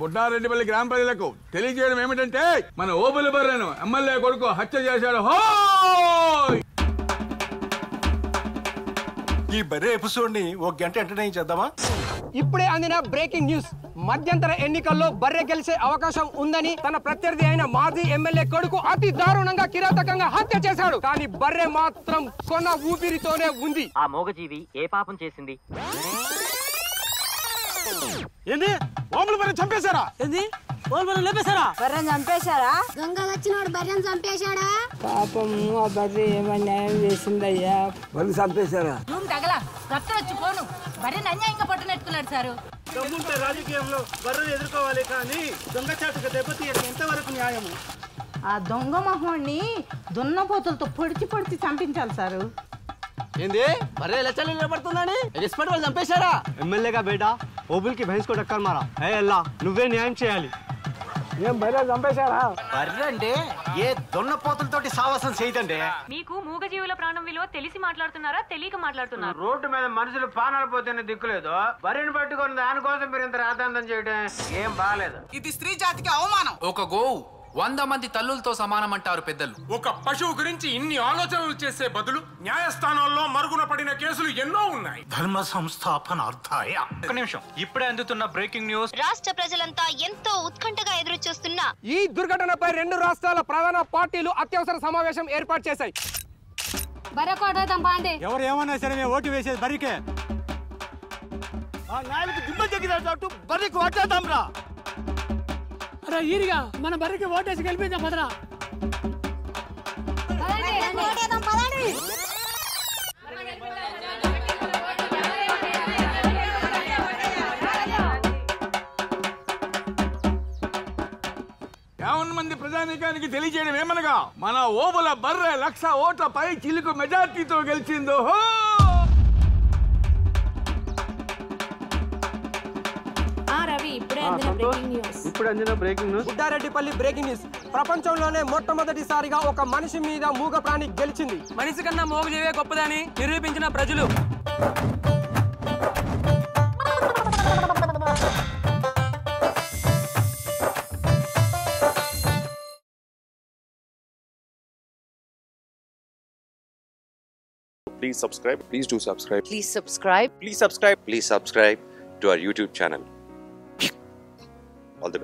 బుడ్డారెడ్డిపల్లి గ్రామ ప్రజలకు తెలియజేయడం ఏమిటంటే మన ఓబుల బర్రెను ఎమ్మెల్యే కొడుకు హత్య చేశాడు. ఈ బర్రె ఎపిసోడ్ ని ఒక గంట ఎంటర్టైన్ చేద్దామా? ఇప్పుడే అందిన బ్రేకింగ్ న్యూస్. మధ్యంతర ఎన్నికల్లో బర్రె గెలిచే అవకాశం ఉందని తన ప్రత్యర్థి అయిన మాజీ ఎమ్మెల్యే కొడుకు అతి దారుణంగా కిరాతకంగా హత్య చేశాడు. కానీ బర్రె మాత్రం కొన్న ఊపిరితోనే ఉంది. ఆ మోగజీవి ఏ పాపం చేసింది? ఏంది? ఓబుల బర్రె చంపేశారా? ఏంది? ఓబుల బర్రె లేపేశారా? బర్రెని చంపేశారా? దొంగ వచ్చినోడు బర్రెని చంపేశాడా? పాపం ఆ బర్రె ఏమన్నా న్యాయం చేసిందయ్యా. బర్రెని చంపేశారా? రూమ్ తగల రక్తం వచ్చి పోను బర్రెని అన్యాయంగా పట్టునెట్టుకున్నాడు సారు. దమ్ముంటే రాజకీయంలో బర్రెని ఎదుర్కోవాలి కానీ దొంగచాటుగా దెబ్బతీయడం ఎంతవరకు న్యాయము? ఆ దొంగ మొహాన్ని దున్నపోతులతో పొడిచి పొడిచి చంపించాలి సారు. ఏంది? బర్రె లెచ్చలు నిలబడుతుందని రెస్పెక్ట్ వాళ్ళు చంపేశారా? ఎమ్మెల్యేగా బేటా ఓబుల్ కి భైంస్ को टक्कर मारा है अल्लाह నువ్వే న్యాయం చేయాలి. ఏం బర్రె చంపేశారా? బర్రె అంటే ఏ దున్నపోతులతోటి సావాసం చేయదండి. మీకు మూగజీవుల ప్రాణం విలువ తెలిసి మాట్లాడుతున్నారా తెలియక మాట్లాడుతున్నారా? రోడ్డు మీద మనుషులు ప్రాణాలు పోతేనే దిక్కులేదు, బర్రెని పట్టుకొని దానికోసం మీరు ఇంత రాతాంతం చేయడం ఏం బాగాలేదు. ఇది స్త్రీ జాతికి అవమానం. ఒక గోవు 100 మంది తల్లులతో సమానమంటారు పెద్దలు. ఒక పశువు గురించి ఇన్ని ఆలోచనలు చేసే బదులు న్యాయస్థానాల్లో మరుగున పడిన కేసులు ఎన్నో ఉన్నాయి. ధర్మ సంస్థాపనార్థాయ. ఒక్క నిమిషం, ఇప్పుడే అందుతున్న బ్రేకింగ్ న్యూస్. రాష్ట్ర ప్రజలంతా ఎంతో ఉత్కంఠగా ఎదురు చూస్తున్న ఈ దుర్ఘటనపై 2 రాష్ట్రాల ప్రధాన పార్టీలు అత్యవసర సమావేశం ఏర్పాటు చేశాయి. ఎవరు ఏమన్నా సరే మేము ఓటు వేసేది బర్రెకే. ఆ నాయలకు దిమ్మ జగినట్టు బర్రెకు ఓటేద్దాం రా. ఈరిగా మన బర్రెకి ఓటేసి గెలిపిద్దాం పదరా. మంది ప్రజానీకానికి తెలియజేయడం ఏమనగా మన ఓబుల బర్రె 1,00,000 ఓట్లపై చిలుకు మెజార్టీతో గెలిచిందో. ఇప్పుడు అందిన breaking news. Buddareddipalli breaking news. ప్రపంచంలోనే మొట్టమొదటిసారిగా ఒక మనిషి మీద మూగ ప్రాణి గెలిచింది. మనిషి కన్నా మూగజీవే గొప్పదని నిరూపించిన ప్రజలు. Please subscribe. Please do subscribe. Please subscribe. Please subscribe. Please subscribe to our YouTube channel.